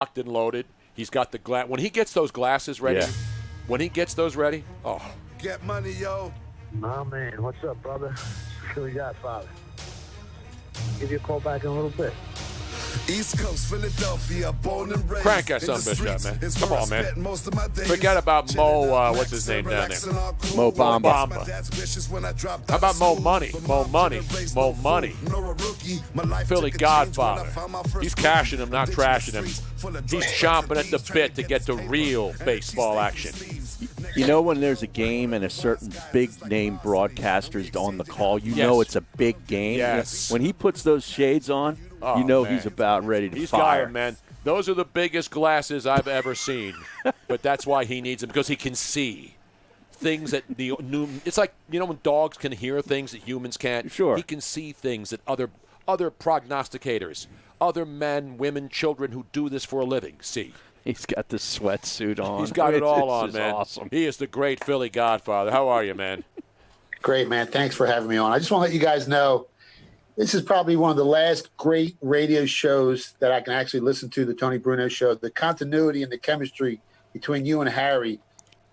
locked and loaded. He's got the glass. When he gets those glasses ready, oh. Get money, yo. Oh, man. What's up, brother? Philly Godfather. Give you a call back in a little bit. East Coast, Philadelphia, born and raised. Crank that son of a bitch up, man. Come on, man. Forget about Mo, what's his name down there? Mo Bamba. How about Mo Money? Mo Money. Mo Money. Philly Godfather. He's cashing him, not trashing him. He's chomping at the bit to get the real baseball action. You know when there's a game and a certain big-name broadcaster's on the call, you know it's a big game. Yes. When he puts those shades on, you know man. He's about ready to He's fire. got him, man. Those are the biggest glasses I've ever seen. But that's why he needs them, because he can see things that the new. It's like, when dogs can hear things that humans can't. Sure. He can see things that other prognosticators, other men, women, children who do this for a living see. He's got the sweatsuit on. He's got it all on, man. Awesome. He is the great Philly Godfather. How are you, man? Great, man. Thanks for having me on. I just want to let you guys know this is probably one of the last great radio shows that I can actually listen to, the Tony Bruno Show. The continuity and the chemistry between you and Harry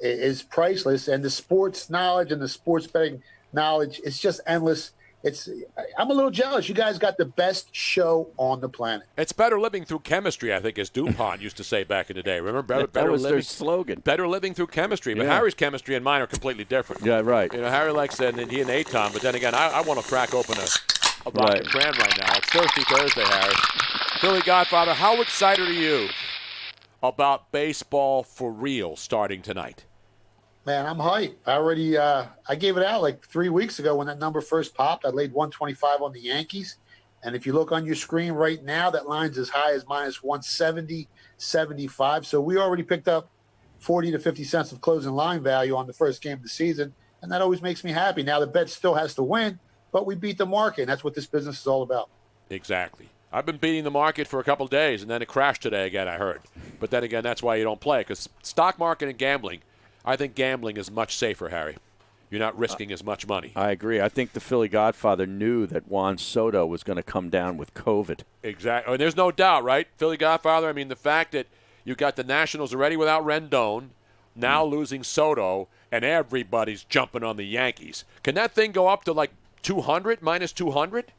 is priceless, and the sports knowledge and the sports betting knowledge, it's just endless. I'm a little jealous. You guys got the best show on the planet. It's better living through chemistry, I think, as DuPont used to say back in the day. Remember? That was their slogan. Better living through chemistry. But Harry's chemistry and mine are completely different. Yeah, right. Harry likes that, and he and Aton. But then again, I want to crack open a rocket brand right now. It's Thirsty Thursday, Harry. Philly Godfather, how excited are you about baseball for real starting tonight? Man, I'm hyped. I gave it out like 3 weeks ago when that number first popped. I laid 125 on the Yankees. And if you look on your screen right now, that line's as high as minus 170, 75. So we already picked up 40 to 50 cents of closing line value on the first game of the season. And that always makes me happy. Now the bet still has to win, but we beat the market. And that's what this business is all about. Exactly. I've been beating the market for a couple of days, and then it crashed today again, I heard. But then again, that's why you don't play, because stock market and gambling, I think gambling is much safer, Harry. You're not risking as much money. I agree. I think the Philly Godfather knew that Juan Soto was going to come down with COVID. Exactly. And there's no doubt, right? Philly Godfather, I mean, the fact that you got the Nationals already without Rendon, now losing Soto, and everybody's jumping on the Yankees. Can that thing go up to like 200, minus 200?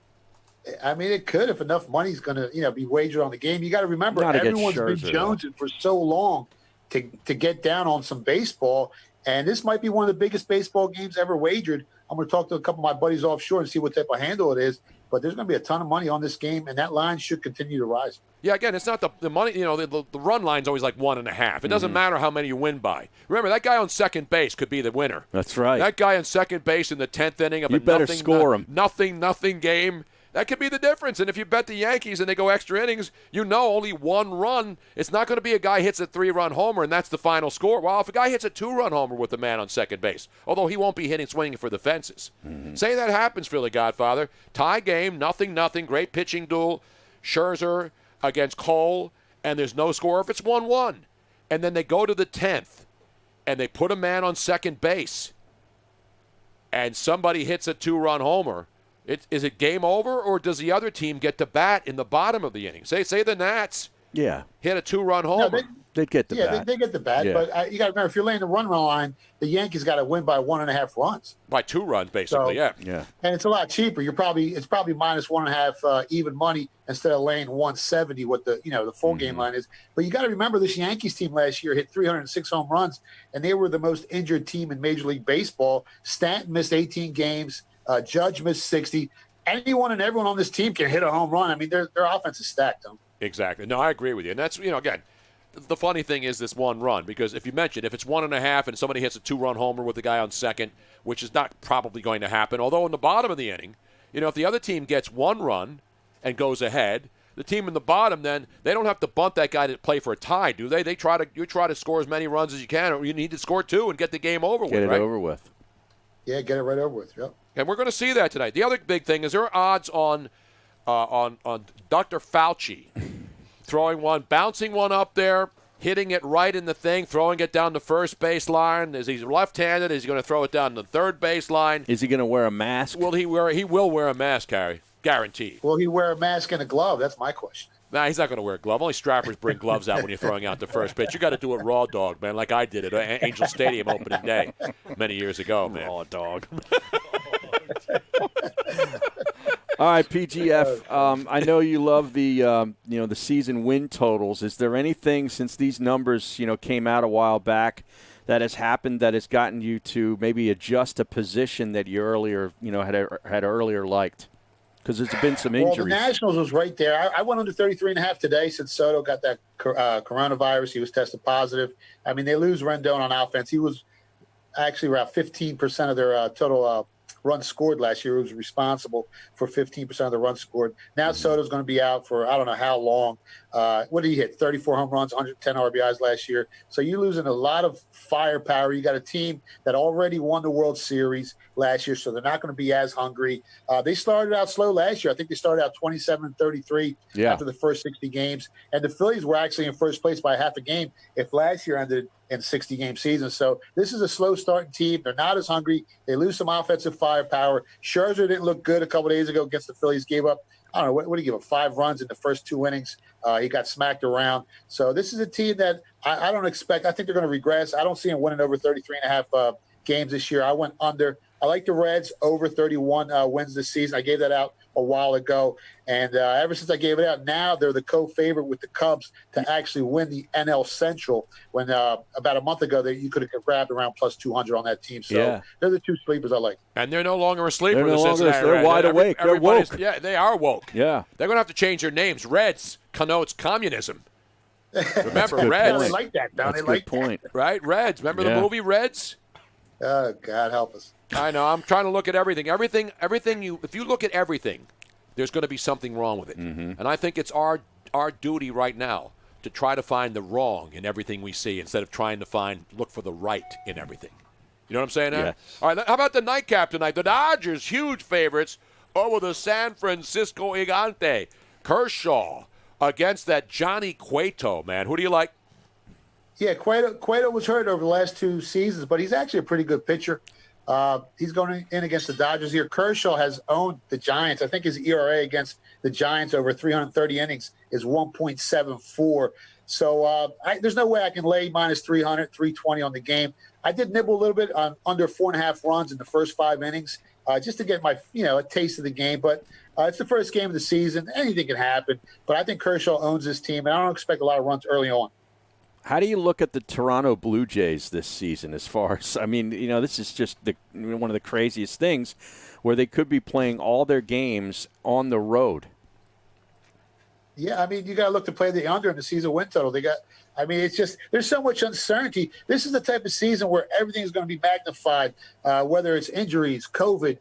I mean, it could if enough money's going to be wagered on the game. You got to remember, everyone's been jonesing for so long to get down on some baseball, and this might be one of the biggest baseball games ever wagered. I'm going to talk to a couple of my buddies offshore and see what type of handle it is, but there's going to be a ton of money on this game, and that line should continue to rise. Yeah, again, it's not the money, the run line's always like 1.5. It doesn't matter how many you win by. Remember, that guy on second base could be the winner. That's right. That guy on second base in the 10th inning of you better score him. Nothing game. That could be the difference. And if you bet the Yankees and they go extra innings, only one run. It's not going to be a guy hits a 3-run homer and that's the final score. Well, if a guy hits a 2-run homer with a man on second base, although he won't be swinging for the fences. Say that happens, Philly Godfather. Tie game, nothing, great pitching duel. Scherzer against Cole, and there's no score if it's 1-1. And then they go to the 10th, and they put a man on second base, and somebody hits a 2-run homer. Is it game over, or does the other team get to bat in the bottom of the inning? Say the Nats hit a 2-run homer. They'd get the bat. Yeah, they get the bat. Yeah. But you got to remember, if you're laying the run line, the Yankees got to win by 1.5 runs. By 2 runs, basically, yeah. And it's a lot cheaper. It's probably minus 1.5 even money instead of laying 170 what the full game line is. But you got to remember, this Yankees team last year hit 306 home runs, and they were the most injured team in Major League Baseball. Stanton missed 18 games. Judge missed 60. Anyone and everyone on this team can hit a home run. I mean, their offense is stacked. Exactly. No, I agree with you. And that's, again, the funny thing is this one run, because if it's 1.5 and somebody hits a 2-run homer with the guy on second, which is not probably going to happen, although in the bottom of the inning, if the other team gets 1 run and goes ahead, the team in the bottom, then they don't have to bunt that guy to play for a tie, do they? You try to score as many runs as you can, or you need to score 2 and get the game over with, right? Get it over with. Yeah, get it right over with, yep. And we're going to see that tonight. The other big thing is there are odds on Dr. Fauci bouncing one up there, hitting it right in the thing, throwing it down the first baseline. Is he left-handed? Is he going to throw it down the third baseline? Is he going to wear a mask? He will wear a mask, Harry. Guaranteed. Will he wear a mask and a glove? That's my question. Nah, he's not going to wear a glove. Only strappers bring gloves out when you're throwing out the first pitch. You got to do it raw dog, man, like I did at Angel Stadium opening day many years ago, man. Raw dog. All right, PGF. I know you love the the season win totals. Is there anything since these numbers came out a while back that has happened that has gotten you to maybe adjust a position that you earlier had earlier liked? Because there's been some injuries. Well, the Nationals was right there. I went under 33.5 today since Soto got that coronavirus. He was tested positive. I mean, they lose Rendon on offense. He was actually around 15% of their total runs scored last year. He was responsible for 15% of the runs scored. Now Soto's going to be out for I don't know how long. What did he hit? 34 home runs, 110 RBIs last year. So you're losing a lot of firepower. You got a team that already won the World Series last year, so they're not going to be as hungry. They started out slow last year. I think they started out 27-33 after the first 60 games. And the Phillies were actually in first place by half a game if last year ended in 60-game season. So this is a slow starting team. They're not as hungry. They lose some offensive firepower. Scherzer didn't look good a couple days ago against the Phillies. Gave up, I don't know, what did he give up? 5 runs in the first 2 innings. He got smacked around. So this is a team that I don't expect. I think they're going to regress. I don't see them winning over 33.5 games this year. I went under. I like the Reds over 31 wins this season. I gave that out a while ago. And ever since I gave it out, now they're the co-favorite with the Cubs to actually win the NL Central when about a month ago you could have grabbed around plus 200 on that team. So they're the 2 sleepers I like. And they're no longer a sleeper. They're wide awake. They're woke. Yeah, they are woke. Yeah. They're going to have to change their names. Reds connotes communism. Remember, Reds. They like that. That's a good point. Right? Reds. Remember the movie Reds? Oh, God help us. I know. I'm trying to look at everything. If you look at everything, there's going to be something wrong with it. Mm-hmm. And I think it's our duty right now to try to find the wrong in everything we see instead of trying to look for the right in everything. You know what I'm saying? Yeah. All right, how about the nightcap tonight? The Dodgers, huge favorites over the San Francisco Gigante. Kershaw against that Johnny Cueto, man. Who do you like? Yeah, Cueto was hurt over the last 2 seasons, but he's actually a pretty good pitcher. He's going in against the Dodgers here. Kershaw has owned the Giants. I think his ERA against the Giants over 330 innings is 1.74. So there's no way I can lay minus 300, 320 on the game. I did nibble a little bit on under 4.5 runs in the first 5 innings just to get my a taste of the game. But it's the first game of the season. Anything can happen. But I think Kershaw owns this team, and I don't expect a lot of runs early on. How do you look at the Toronto Blue Jays this season as far as, this is just one of the craziest things where they could be playing all their games on the road. Yeah, you got to look to play the under in the season win total. It's just there's so much uncertainty. This is the type of season where everything is going to be magnified, whether it's injuries, COVID,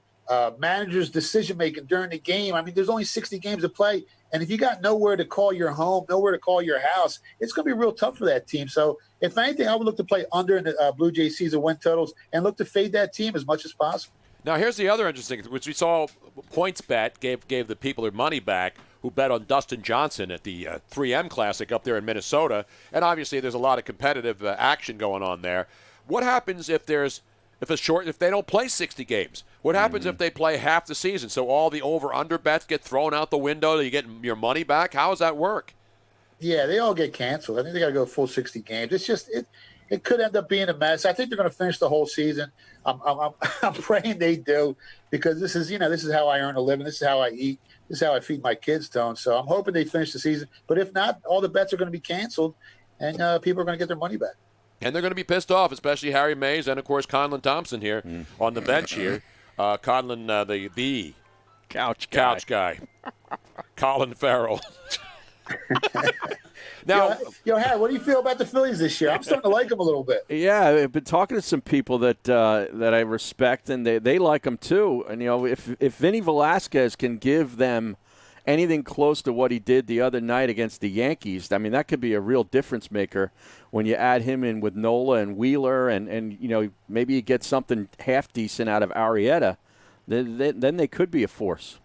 managers' decision-making during the game. There's only 60 games to play. And if you got nowhere to call your home, nowhere to call your house, it's going to be real tough for that team. So, if anything, I would look to play under in the Blue Jays season win totals and look to fade that team as much as possible. Now, here's the other interesting thing, which we saw PointsBet gave the people their money back who bet on Dustin Johnson at the 3M Classic up there in Minnesota. And obviously, there's a lot of competitive action going on there. What happens if they don't play 60 games? What happens if they play half the season? So all the over-under bets get thrown out the window. You get your money back. How does that work? Yeah, they all get canceled. I think they got to go full 60 games. It's just it could end up being a mess. I think they're going to finish the whole season. I'm praying they do because this is how I earn a living. This is how I eat. This is how I feed my kids, Tone. So I'm hoping they finish the season. But if not, all the bets are going to be canceled, and people are going to get their money back. And they're going to be pissed off, especially Harry Mays and, of course, Conlon Thompson here on the bench here. Conlon, the couch guy. Colin Farrell. Now, Harry, what do you feel about the Phillies this year? I'm starting to like them a little bit. Yeah, I've been talking to some people that I respect, and they like them too. And if Vinny Velasquez can give them anything close to what he did the other night against the Yankees, that could be a real difference maker when you add him in with Nola and Wheeler and maybe you get something half decent out of Arrieta. Then they could be a force.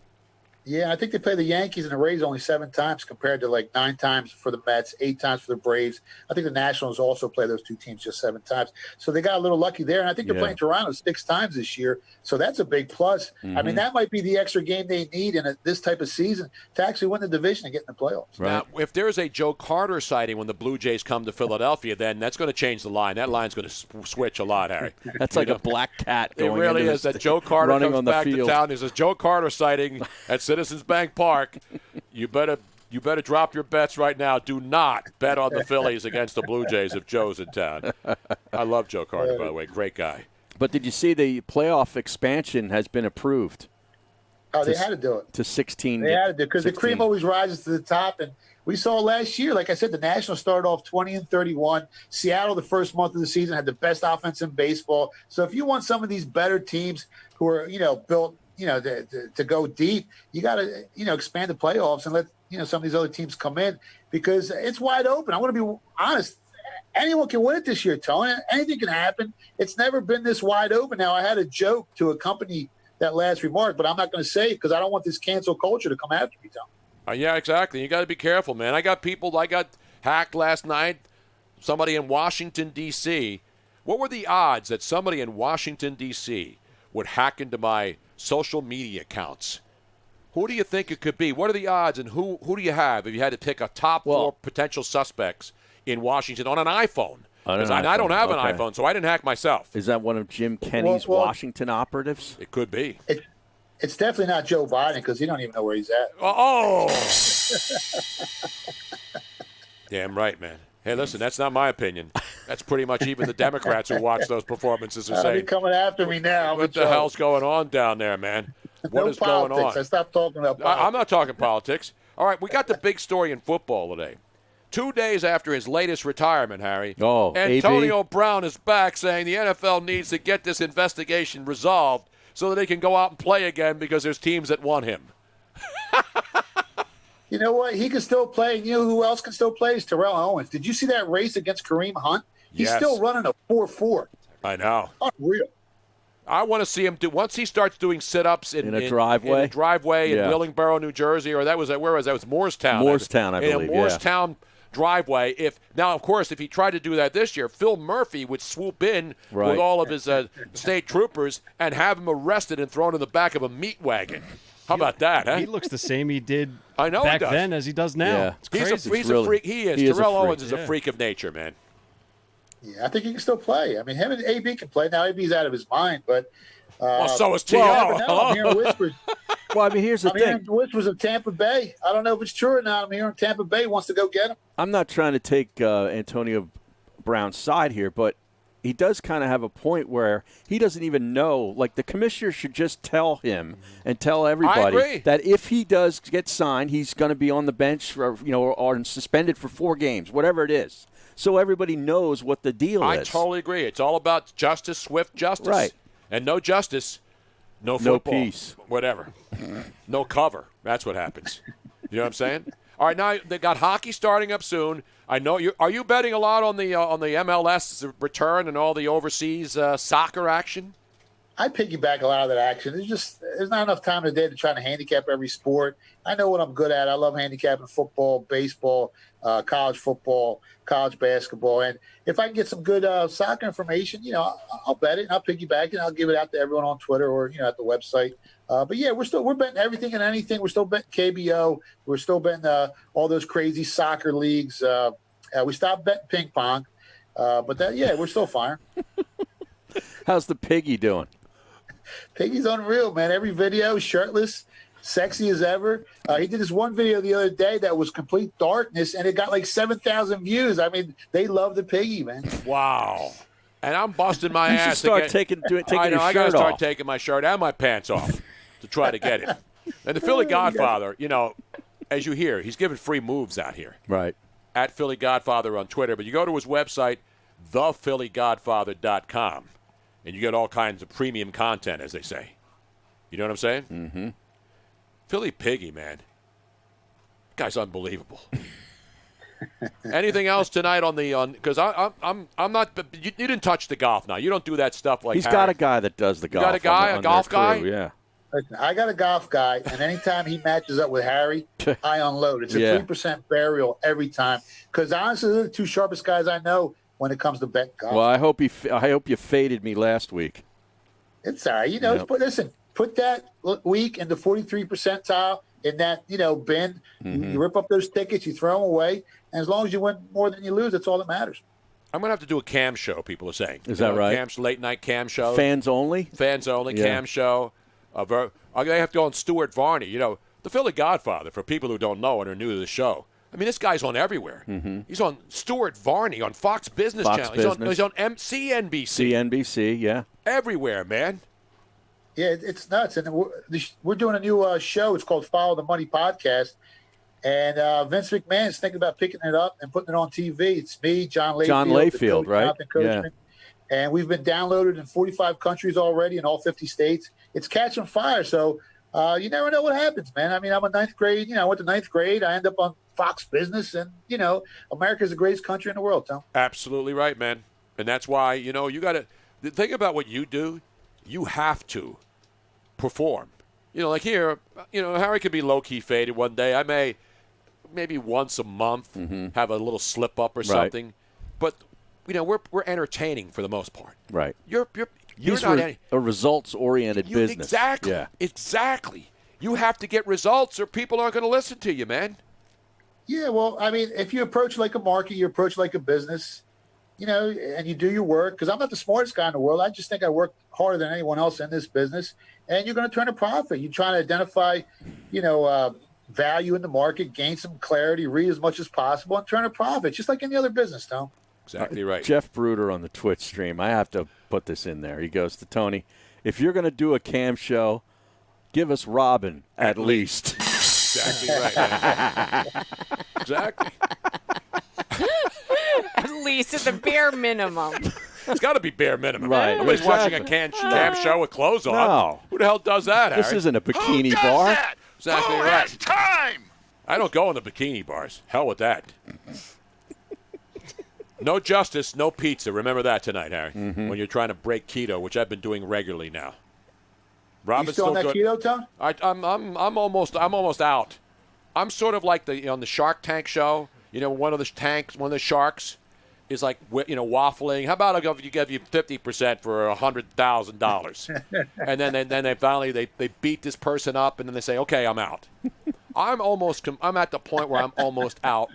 Yeah, I think they play the Yankees and the Rays only 7 times compared to like 9 times for the Mets, 8 times for the Braves. I think the Nationals also play those 2 teams just 7 times. So they got a little lucky there. And I think they're playing Toronto 6 times this year. So that's a big plus. I mean, that might be the extra game they need in this type of season to actually win the division and get in the playoffs. Right. Now, if there's a Joe Carter sighting when the Blue Jays come to Philadelphia, then that's going to change the line. That line's going to switch a lot, Harry. That's like a black cat going It really is. That Joe Carter running comes on the back field. to town. There's a Joe Carter sighting at Citizens Bank Park. You better drop your bets right now. Do not bet on the Phillies against the Blue Jays if Joe's in town. I love Joe Carter, by the way. Great guy. But did you see the playoff expansion has been approved? Oh, they had to do it. To 16. They had to do it because the cream always rises to the top. And we saw last year, like I said, the Nationals started off 20-31. Seattle, the first month of the season, had the best offense in baseball. So if you want some of these better teams who are, built, to go deep, you got to, expand the playoffs and let, some of these other teams come in because it's wide open. I want to be honest. Anyone can win it this year, Tony. Anything can happen. It's never been this wide open. Now, I had a joke to accompany that last remark, but I'm not going to say it because I don't want this cancel culture to come after me, Tony. Yeah, exactly. You got to be careful, man. I got hacked last night. Somebody in Washington, D.C. What were the odds that somebody in Washington, D.C. would hack into my social media accounts? Who do you think it could be? What are the odds, and who do you have if you had to pick a top 4 potential suspects in Washington on an iPhone? Because I don't have an iPhone, so I didn't hack myself. Is that one of Jim Kenney's Washington operatives? It could be. It's definitely not Joe Biden because he don't even know where he's at. Oh! Damn right, man. Hey, listen, that's not my opinion. That's pretty much even the Democrats who watch those performances are saying. You're coming after me now. What the hell's going on down there, man? What is going on? I stopped talking about politics. I'm not talking politics. All right, we got the big story in football today. 2 days after his latest retirement, Harry, Antonio Brown is back saying the NFL needs to get this investigation resolved so that they can go out and play again because there's teams that want him. You know what? He can still play. You know who else can still play is Terrell Owens. Did you see that race against Kareem Hunt? He's still running a 4.4. I know. Unreal. I want to see him do once he starts doing sit-ups in a driveway, in Willingboro, New Jersey, or where was that? That was Moorestown. Moorestown, I believe. In a Moorestown driveway. Now, of course, if he tried to do that this year, Phil Murphy would swoop in with all of his state troopers and have him arrested and thrown in the back of a meat wagon. How about that, huh? He looks the same he did back then as he does now. Yeah. It's crazy. He's a freak. He is. Terrell Owens is a freak of nature, man. Yeah, I think he can still play. I mean, him and AB can play. Now, AB's out of his mind, but... so is T.O. I'm hearing whispers. Well, I mean, here's the thing. I'm hearing whispers of Tampa Bay. I don't know if it's true or not. I'm hearing Tampa Bay wants to go get him. I'm not trying to take Antonio Brown's side here, but he does kind of have a point where he doesn't even know. Like, the commissioner should just tell him and tell everybody that if he does get signed, he's going to be on the bench for, or suspended for 4 games, whatever it is. So everybody knows what the deal is. I totally agree. It's all about justice, swift justice. Right. And no justice, no football. No peace. Whatever. No cover. That's what happens. You know what I'm saying? All right, now they got hockey starting up soon. I know you. Are you betting a lot on the MLS return and all the overseas soccer action? I piggyback a lot of that action. There's not enough time in the day to try to handicap every sport. I know what I'm good at. I love handicapping football, baseball, college football, college basketball. And if I can get some good soccer information, I'll bet it and I'll piggyback it and I'll give it out to everyone on Twitter or, at the website. But yeah, we're betting everything and anything. We're still betting KBO. We're still betting all those crazy soccer leagues. We stopped betting ping pong. But we're still firing. How's the piggy doing? Piggy's unreal, man. Every video, shirtless, sexy as ever. He did this one video the other day that was complete darkness, and it got like 7,000 views. I mean, they love the piggy, man. Wow. And I'm busting my ass. Start taking your shirt off. I got to start taking my shirt and my pants off to try to get it. And the Philly Godfather, as you hear, he's giving free moves out here. Right. At Philly Godfather on Twitter. But you go to his website, thepphillygodfather.com. And you get all kinds of premium content, as they say. You know what I'm saying? Mm-hmm. Philly Piggy, man. Guy's unbelievable. Anything else tonight because I'm not. You didn't touch the golf now. You don't do that stuff like. He's got a guy that does the golf. You got a guy, a golf guy. Yeah. Listen, I got a golf guy, and anytime he matches up with Harry, I unload. It's a Yeah. 3% burial every time. Because honestly, they're the two sharpest guys I know when it comes to betting golf. Well, I hope you faded me last week. It's all right. You know, Yep. but listen, put that week in the 43 percentile in that, bin. You rip up those tickets, you throw them away. And as long as you win more than you lose, that's all that matters. I'm going to have to do a cam show, people are saying. Is that right? Late-night cam show. Fans only? Fans only, Yeah. cam show. I'm going to have to go on Stuart Varney. The Philly Godfather, for people who don't know and are new to the show. I mean, this guy's on everywhere. He's on Stuart Varney on Fox Business Channel. He's on CNBC. CNBC, yeah. Everywhere, man. Yeah, it's nuts. And we're doing a new show. It's called Follow the Money Podcast. And Vince McMahon is thinking about picking it up and putting it on TV. It's me, John Layfield, right? Jonathan Coachman. And we've been downloaded in 45 countries already in all 50 states. It's catching fire. So you never know what happens, man. I mean, I'm a ninth grade. I went to ninth grade. I end up on Fox Business. And, America's the greatest country in the world, Tom. Absolutely right, man. And that's why, you got to think about what you do. You have to perform. Like here, Harry could be low-key faded one day. I may maybe once a month have a little slip-up or something. But, we're entertaining for the most part. Right. You're He's not a results-oriented business. Exactly. Yeah. Exactly. You have to get results or people aren't going to listen to you, man. Yeah, well, I mean, if you approach like a market, you approach like a business, and you do your work, because I'm not the smartest guy in the world. I just think I work harder than anyone else in this business, and you're going to turn a profit. You're trying to identify, value in the market, gain some clarity, read as much as possible, and turn a profit, just like any other business, Tom. Exactly right. Jeff Bruder on the Twitch stream, I have to put this in there. He goes to Tony, if you're going to do a cam show, give us Robin at least. Exactly right, man. Exactly. At least at the bare minimum. It's got to be bare minimum. Right, Nobody's watching a exactly. cam show with clothes on. No. Who the hell does that, Harry? This isn't a bikini bar. Exactly right. Time. I don't go in the bikini bars. Hell with that. No justice, no pizza. Remember that tonight, Harry. When you're trying to break keto, which I've been doing regularly now. Robin's You still on that good. keto, Tom? I'm almost out. I'm sort of like on the Shark Tank show. One of the sharks is like waffling. How about if you give you 50% for $100,000, and then they finally they beat this person up, and then they say, okay, I'm out. I'm at the point where I'm almost out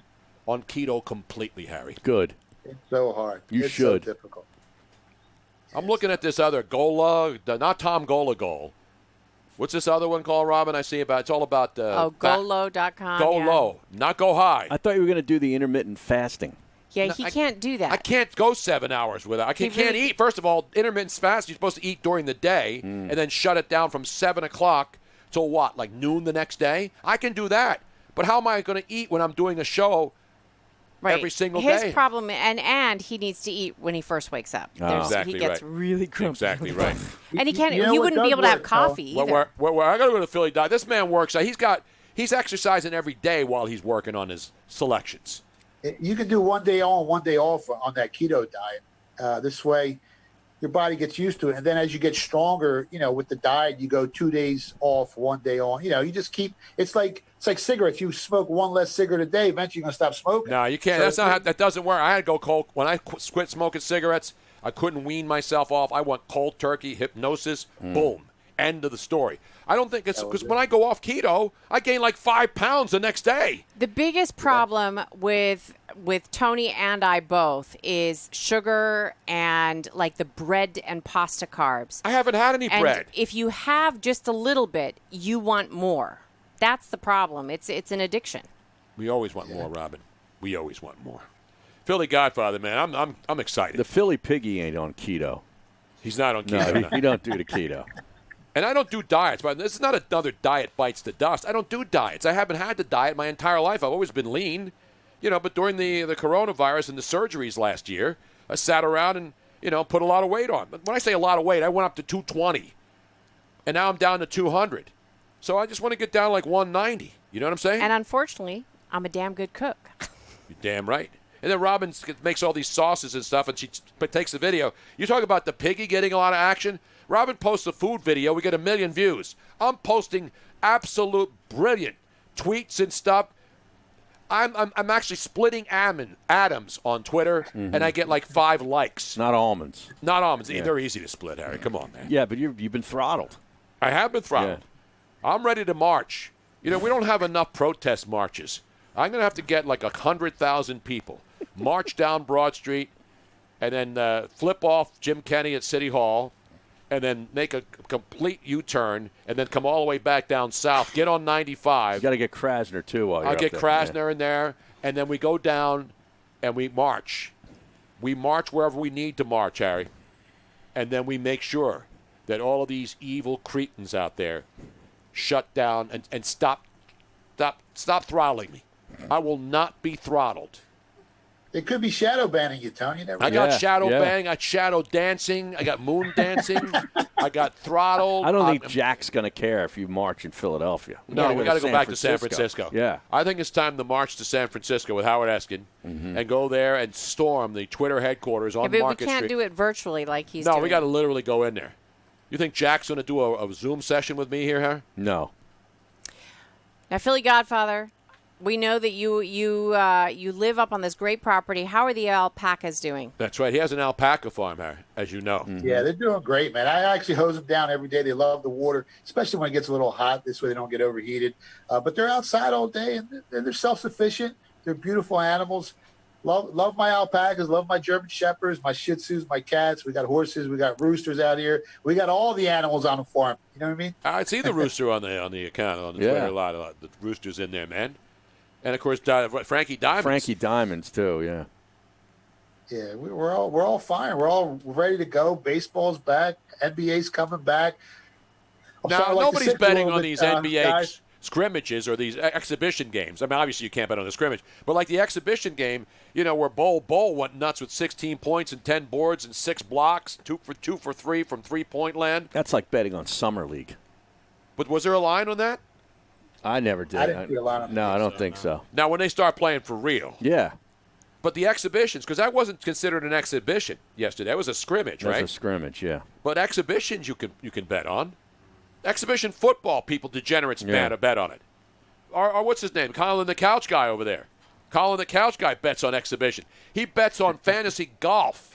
on keto completely, Harry. Good. It's so hard. You it's should. So difficult. I'm looking at this other Gola, not Tom Gola goal. What's this other one called, Robin? I see about. It's all about. GoLow.com. Go low, not go high. I thought you were going to do the intermittent fasting. Yeah, he can't do that. I can't go 7 hours without. I can't eat. First of all, intermittent fast. You're supposed to eat during the day and then shut it down from 7 o'clock till what, like noon the next day. I can do that, but how am I going to eat when I'm doing a show? Right. Every single day. His problem, and he needs to eat when he first wakes up. Exactly he gets right. really grumpy. Exactly right. And he can't. You know he what wouldn't be does able to have work, Tom? coffee either. Well, I got to go to Philly diet. This man works. He's exercising every day while he's working on his selections. You can do 1 day on, 1 day off on that keto diet. This way, your body gets used to it. And then as you get stronger, with the diet, you go 2 days off, 1 day on. You just keep. It's like cigarettes. You smoke one less cigarette a day. Eventually, you're gonna stop smoking. No, you can't. That doesn't work. I had to go cold when I quit smoking cigarettes. I couldn't wean myself off. I went cold turkey, hypnosis. Boom. End of the story. I don't think it's because when I go off keto, I gain like 5 pounds the next day. The biggest problem with Tony and I both is sugar and like the bread and pasta carbs. I haven't had any And bread. if you have just a little bit, you want more. That's the problem. It's an addiction. We always want more, Robin. We always want more. Philly Godfather, man, I'm excited. The Philly piggy ain't on keto. He's not on No, keto. he don't do the keto. And I don't do diets, but this is not another diet bites the dust. I don't do diets. I haven't had to diet my entire life. I've always been lean, but during the coronavirus and the surgeries last year, I sat around and, put a lot of weight on. But when I say a lot of weight, I went up to 220, and now I'm down to 200. So I just want to get down like 190. You know what I'm saying? And unfortunately, I'm a damn good cook. You're damn right. And then Robin makes all these sauces and stuff, and she takes the video. You talk about the piggy getting a lot of action. Robin posts a food video. We get 1 million views. I'm posting absolute brilliant tweets and stuff. I'm actually splitting atoms on Twitter, and I get like 5 likes. Not almonds. Not almonds. They're easy to split, Harry. Come on, man. Yeah, but you've been throttled. I have been throttled. Yeah. I'm ready to march. We don't have enough protest marches. I'm going to have to get like 100,000 people, march down Broad Street, and then flip off Jim Kenney at City Hall, and then make a complete U-turn, and then come all the way back down south, get on 95. You got to get Krasner, too, while you're I'll get there. Krasner in there, and then we go down and we march. We march wherever we need to march, Harry. And then we make sure that all of these evil cretins out there shut down and stop throttling me. I will not be throttled. They could be shadow banning you, Tony. You never I know. got shadow bang, I got shadow dancing, I got moon dancing, I got throttled. I don't think Jack's going to care if you march in Philadelphia. No, we got to go back to San Francisco. Yeah. I think it's time to march to San Francisco with Howard Eskin and go there and storm the Twitter headquarters on but Market we can't Street. do it virtually like he's No, doing. we got to literally go in there. You think Jack's going to do a Zoom session with me here, Harry? No. Now, Philly Godfather, we know that you live up on this great property. How are the alpacas doing? That's right. He has an alpaca farm, Harry, as you know. Yeah, they're doing great, man. I actually hose them down every day. They love the water, especially when it gets a little hot. This way they don't get overheated. But they're outside all day, and they're self-sufficient. They're beautiful animals. Love my alpacas. Love my German Shepherds, my Shih Tzus, my cats. We got horses. We got roosters out here. We got all the animals on the farm. You know what I mean? I see the rooster on the account on the Twitter a lot. The rooster's in there, man. And of course, Frankie Diamonds. Frankie Diamonds too, yeah. Yeah, we're all fine. We're all ready to go. Baseball's back. NBA's coming back. Now, nobody's betting on these NBA scrimmages or these exhibition games. I mean, obviously you can't bet on the scrimmage, but like the exhibition game, where Bull went nuts with 16 points and 10 boards and 6 blocks, 2 for 3 from 3-point land. That's like betting on Summer League. But was there a line on that? I never did. I didn't see a line on that. No, I don't think so. Now, when they start playing for real. Yeah. But the exhibitions, because that wasn't considered an exhibition yesterday. That was a scrimmage, right? That was a scrimmage, yeah. But exhibitions you can bet on. Exhibition football, people, degenerates, bet on it. Or what's his name? Colin the Couch Guy over there. Colin the Couch Guy bets on exhibition. He bets on fantasy golf.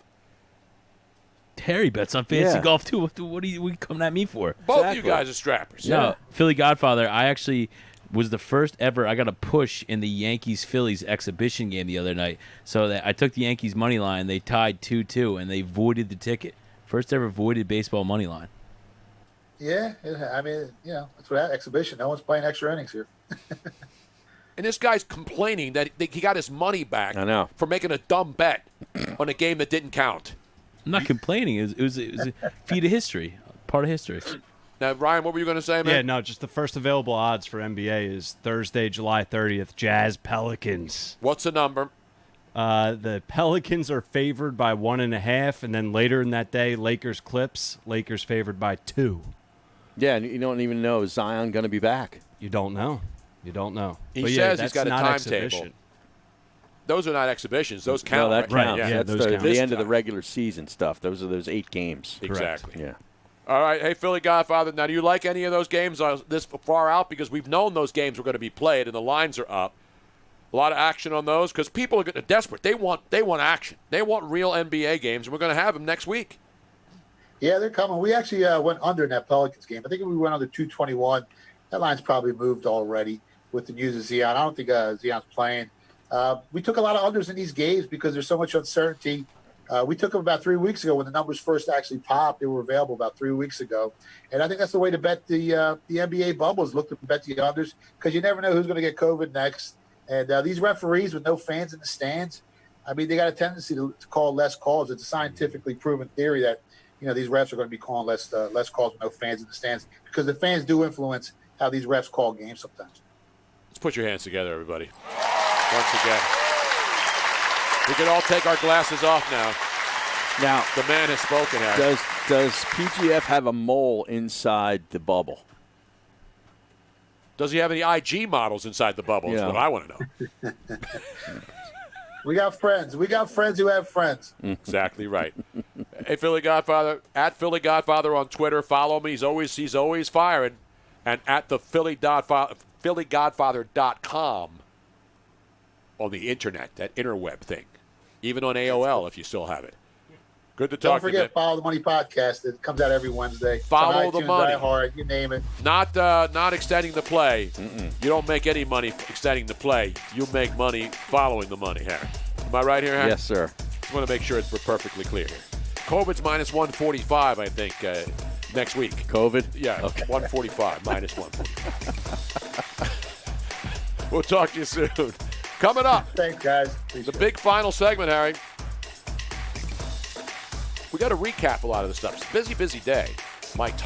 Harry bets on fantasy golf, too. What are you coming at me for? Both of you guys are strappers. No, Philly Godfather, I actually was the first ever. I got a push in the Yankees-Phillies exhibition game the other night. So that I took the Yankees money line. They tied 2-2, and they voided the ticket. First ever voided baseball money line. Yeah, I mean, that's what exhibition. No one's playing extra innings here. And this guy's complaining that he got his money back for making a dumb bet on a game that didn't count. I'm not complaining. It was a feat of history, part of history. Now, Ryan, what were you going to say, man? Yeah, no, just the first available odds for NBA is Thursday, July 30th, Jazz Pelicans. What's the number? The Pelicans are favored by 1.5, and then later in that day, Lakers Clips. Lakers favored by 2. Yeah, and you don't even know, is Zion going to be back? You don't know. He says he's got a timetable. Those are not exhibitions. Those count. No, that right? counts. Yeah, That's those count. the end of the regular season stuff. Those are those 8 games. Exactly. Yeah. All right. Hey, Philly Godfather, now do you like any of those games this far out? Because we've known those games were going to be played and the lines are up. A lot of action on those because people are getting desperate. They want action. They want real NBA games, and we're going to have them next week. Yeah, they're coming. We actually went under in that Pelicans game. I think we went under 221. That line's probably moved already with the news of Zion. I don't think Zion's playing. We took a lot of unders in these games because there's so much uncertainty. We took them about 3 weeks ago when the numbers first actually popped. They were available about 3 weeks ago. And I think that's the way to bet the NBA bubbles. Look to bet the unders because you never know who's going to get COVID next. And these referees with no fans in the stands, I mean, they got a tendency to call less calls. It's a scientifically proven theory that, these refs are going to be calling less calls with no fans in the stands because the fans do influence how these refs call games sometimes. Let's put your hands together, everybody. Once again. We can all take our glasses off now. Now, the man has spoken, Harry. Does PGF have a mole inside the bubble? Does he have any IG models inside the bubble is what I want to know. We got friends. We got friends who have friends. Exactly right. Hey, Philly Godfather, at Philly Godfather on Twitter. Follow me. He's always firing. And at the PhillyGodfather.com on the internet, that interweb thing. Even on AOL if you still have it. Good to Don't talk to you. forget, Follow the Money podcast. It comes out every Wednesday. Follow It's on the iTunes, money. iHeart, you name it. Not extending the play. You don't make any money extending the play. You make money following the money, Harry. Am I right here, Harry? Yes, sir. Just want to make sure we're perfectly clear here. COVID's minus 145, I think, next week. COVID? Yeah, Okay. 145, minus 145. We'll talk to you soon. Coming up, Thanks, guys. the Appreciate it. big final segment, Harry. We got to recap a lot of the stuff. It's a busy day. Mike